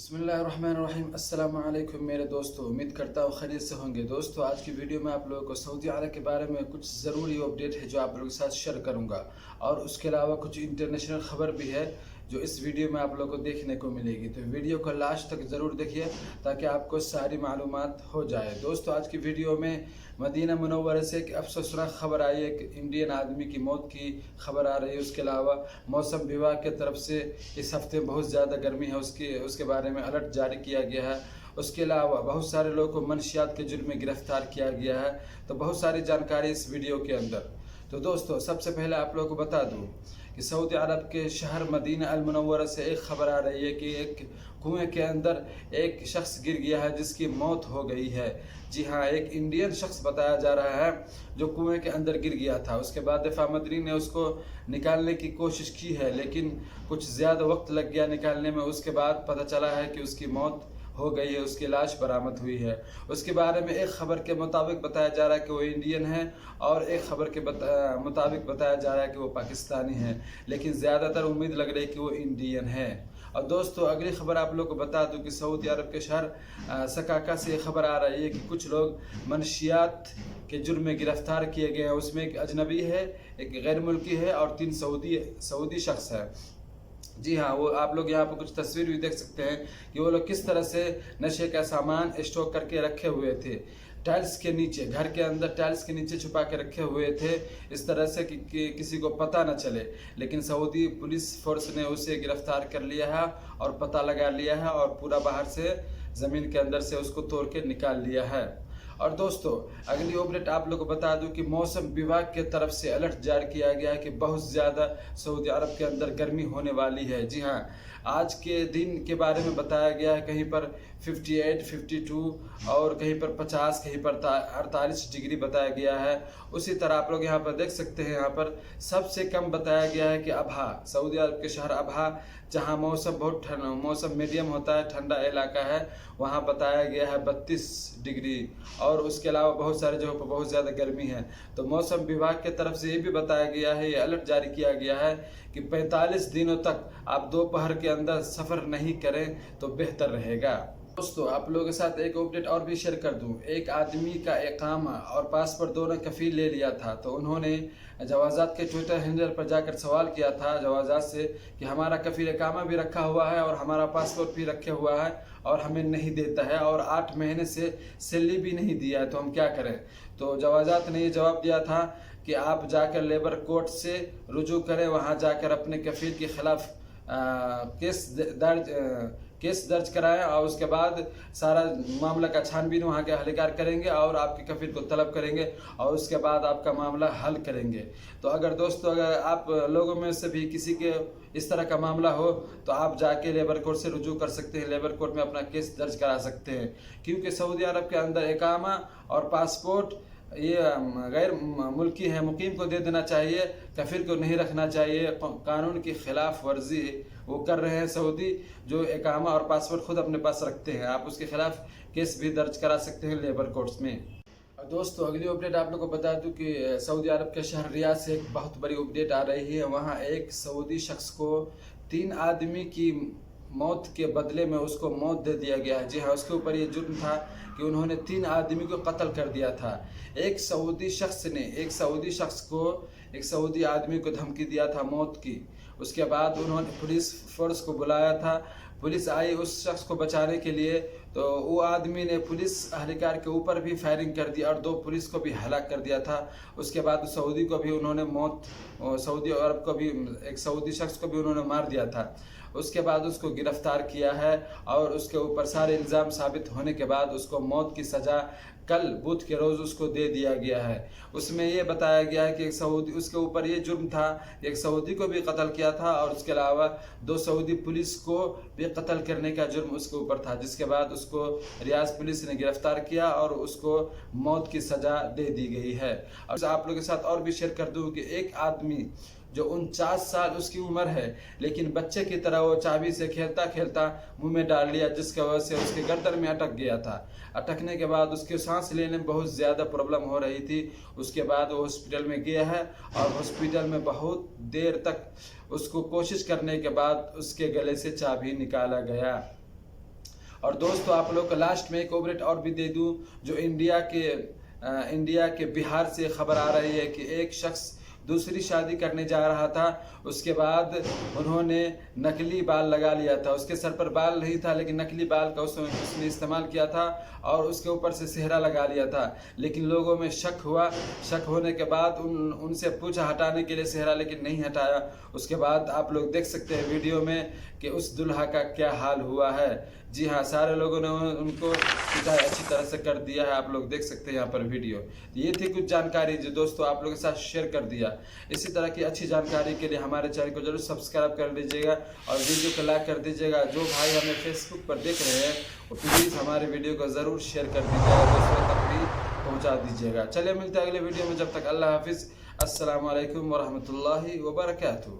बिस्मिल्लाहिर्रहमानिर्रहीम। अस्सलाम वालेकुम मेरे दोस्तों, उम्मीद करता हूँ खैरियत से होंगे। दोस्तों, आज की वीडियो में आप लोगों को सऊदी अरब के बारे में कुछ ज़रूरी अपडेट है जो आप लोगों के साथ शेयर करूँगा, और उसके अलावा कुछ इंटरनेशनल ख़बर भी है जो इस वीडियो में आप लोगों को देखने को मिलेगी। तो वीडियो को लास्ट तक ज़रूर देखिए ताकि आपको सारी मालूमात हो जाए। दोस्तों, आज की वीडियो में मदीना मुनव्वरा से एक अफसोसनाक खबर आई है, एक इंडियन आदमी की मौत की खबर आ रही है। उसके अलावा मौसम विभाग की तरफ से इस हफ्ते बहुत ज़्यादा गर्मी है, उसके बारे में अलर्ट जारी किया गया है। उसके अलावा बहुत सारे लोगों को मनशियात के जुर्म में गिरफ्तार किया गया है। तो बहुत सारी जानकारी इस वीडियो के अंदर। तो दोस्तों, सबसे पहले आप लोगों को बता दूं कि सऊदी अरब के शहर मदीना अल मुनव्वरा से एक खबर आ रही है कि एक कुएं के अंदर एक शख्स गिर गया है जिसकी मौत हो गई है। जी हाँ, एक इंडियन शख्स बताया जा रहा है जो कुएं के अंदर गिर गया था। उसके बाद दफा मदनी ने उसको निकालने की कोशिश की है, लेकिन कुछ ज़्यादा वक्त लग गया निकालने में। उसके बाद पता चला है कि उसकी मौत हो गई है, उसकी लाश बरामद हुई है। उसके बारे में एक खबर के मुताबिक बताया जा रहा है कि वो इंडियन है, और एक खबर के मुताबिक बताया जा रहा है कि वो पाकिस्तानी है, लेकिन ज़्यादातर उम्मीद लग रही है कि वो इंडियन है। और दोस्तों, अगली खबर आप लोग को बता दूं कि सऊदी अरब के शहर सकाका से खबर आ रही है कि कुछ लोग मनशियात के जुर्म में गिरफ्तार किए गए हैं। उसमें एक अजनबी है, एक गैर मुल्की है, और 3 सऊदी शख्स है। जी हाँ, वो आप लोग यहाँ पर कुछ तस्वीर भी देख सकते हैं कि वो लोग किस तरह से नशे का सामान स्टॉक करके रखे हुए थे। टाइल्स के नीचे, घर के अंदर टाइल्स के नीचे छुपा के रखे हुए थे, इस तरह से कि किसी को पता न चले। लेकिन सऊदी पुलिस फोर्स ने उसे गिरफ्तार कर लिया है और पता लगा लिया है, और पूरा बाहर से ज़मीन के अंदर से उसको तोड़ के निकाल लिया है। और दोस्तों, अगली अपडेट आप लोग को बता दूं कि मौसम विभाग के तरफ से अलर्ट जारी किया गया है कि बहुत ज़्यादा सऊदी अरब के अंदर गर्मी होने वाली है। जी हाँ, आज के दिन के बारे में बताया गया है, कहीं पर 58, 52 और कहीं पर 50, कहीं पर 48 डिग्री बताया गया है। उसी तरह आप लोग यहाँ पर देख सकते हैं, यहाँ पर सबसे कम बताया गया है कि अबहा, सऊदी अरब के शहर अबहा, जहाँ मौसम मीडियम होता है, ठंडा इलाका है, वहाँ बताया गया है 32 डिग्री। और उसके अलावा बहुत सारे जगहों पर बहुत ज़्यादा गर्मी है। तो मौसम विभाग की तरफ से ये भी बताया गया है, ये अलर्ट जारी किया गया है कि 45 दिनों तक आप दोपहर के अंदर सफ़र नहीं करें तो बेहतर रहेगा। दोस्तों, आप लोगों के साथ एक अपडेट और भी शेयर कर दूं। एक आदमी का इकामा और पासपोर्ट दोनों कफील ले लिया था, तो उन्होंने जवाजात के ट्विटर हैंडल पर जाकर सवाल किया था जवाजात से कि हमारा कफील इकामा भी रखा हुआ है और हमारा पासपोर्ट भी रखे हुआ है और हमें नहीं देता है, और 8 महीने से सैलरी भी नहीं दिया है, तो हम क्या करें। तो जवाजात ने ये जवाब दिया था कि आप जाकर लेबर कोर्ट से रुजू करें, वहाँ जाकर अपने कफील के खिलाफ केस दर्ज कराएं, और उसके बाद सारा मामला का छानबीन वहाँ के अहलकार करेंगे और आपके कफील को तलब करेंगे, और उसके बाद आपका मामला हल करेंगे। तो अगर दोस्तों, अगर आप लोगों में से भी किसी के इस तरह का मामला हो तो आप जाके लेबर कोर्ट से रुजू कर सकते हैं, लेबर कोर्ट में अपना केस दर्ज करा सकते हैं। क्योंकि सऊदी अरब के अंदर इकामा और पासपोर्ट ये गैर मुल्की है, मुकीम को दे देना चाहिए, कफील को नहीं रखना चाहिए। कानून की खिलाफ वर्जी वो कर रहे हैं सऊदी, जो इकामा और पासपोर्ट खुद अपने पास रखते हैं। आप उसके खिलाफ केस भी दर्ज करा सकते हैं लेबर कोर्ट्स में। और दोस्तों, अगली अपडेट आप लोग को बता दूं कि सऊदी अरब के शहर रियाद से एक बहुत बड़ी अपडेट आ रही है। वहाँ एक सऊदी शख्स को 3 आदमी की मौत के बदले में उसको मौत दे दिया गया है। जी हाँ, उसके ऊपर ये जुर्म था कि उन्होंने 3 आदमी को कत्ल कर दिया था। एक सऊदी शख्स ने एक सऊदी आदमी को धमकी दिया था मौत की। उसके बाद उन्होंने पुलिस फोर्स को बुलाया था, पुलिस आई उस शख्स को बचाने के लिए, तो वो आदमी ने पुलिस अहलकार के ऊपर भी फायरिंग कर दी और 2 पुलिस को भी हलाक कर दिया था। उसके बाद सऊदी को भी उन्होंने सऊदी अरब को भी एक सऊदी शख्स को भी उन्होंने मार दिया था। उसके बाद उसको गिरफ्तार किया है, और उसके ऊपर सारे इल्ज़ाम साबित होने के बाद उसको मौत की सज़ा कल बुध के रोज़ उसको दे दिया गया है। उसमें ये बताया गया है कि एक सऊदी, उसके ऊपर ये जुर्म था, एक सऊदी को भी कत्ल किया था, और उसके अलावा 2 सऊदी पुलिस को भी कत्ल करने का जुर्म उसके ऊपर था। जिसके बाद उसको रियाद पुलिस ने गिरफ्तार किया और उसको मौत की सज़ा दे दी गई है। और आप लोगों के साथ और भी शेयर कर दूँ कि एक आदमी जो 49 साल उसकी उम्र है, लेकिन बच्चे की तरह वो चाबी से खेलता खेलता मुंह में डाल लिया, जिसकी वजह से उसके गर्दन में अटक गया था। अटकने के बाद उसके सांस लेने में बहुत ज़्यादा प्रॉब्लम हो रही थी। उसके बाद वो हॉस्पिटल में गया है, और हॉस्पिटल में बहुत देर तक उसको कोशिश करने के बाद उसके गले से चाबी निकाला गया। اور دوستو آپ لوگ کو لاسٹ میں ایک اپڈیٹ اور بھی دے دوں، جو انڈیا کے بہار سے خبر آ رہی ہے کہ ایک شخص دوسری شادی کرنے جا رہا تھا، اس کے بعد انہوں نے نکلی بال لگا لیا تھا، اس کے سر پر بال نہیں تھا لیکن نکلی بال کا اس نے استعمال کیا تھا اور اس کے اوپر سے صحرا لگا لیا تھا، لیکن لوگوں میں شک ہوا، شک ہونے کے بعد ان سے پوچھا ہٹانے کے لیے صحرا، لیکن نہیں ہٹایا۔ اس کے بعد آپ لوگ دیکھ سکتے ہیں ویڈیو میں کہ اس دلہا کا کیا حال ہوا ہے۔ جی ہاں، سارے لوگوں نے ان کو پٹائی اچھی طرح سے کر دیا ہے، آپ لوگ دیکھ سکتے ہیں یہاں پر ویڈیو۔ یہ تھی کچھ جانکاری جو دوستو آپ لوگوں کے ساتھ شیئر کر دیا۔ اسی طرح کی اچھی جانکاری کے لیے ہمارے چینل کو ضرور سبسکرائب کر لیجیے گا اور ویڈیو کو لائک کر دیجیے گا۔ جو بھائی ہمیں فیس بک پر دیکھ رہے ہیں وہ پلیز ہمارے ویڈیو کو ضرور شیئر کر دیجیے گا، دوسروں تک بھی پہنچا دیجیے گا۔ چلیے ملتے ہیں اگلے ویڈیو میں، جب تک اللہ حافظ، السلام علیکم ورحمۃ اللہ وبرکاتہ۔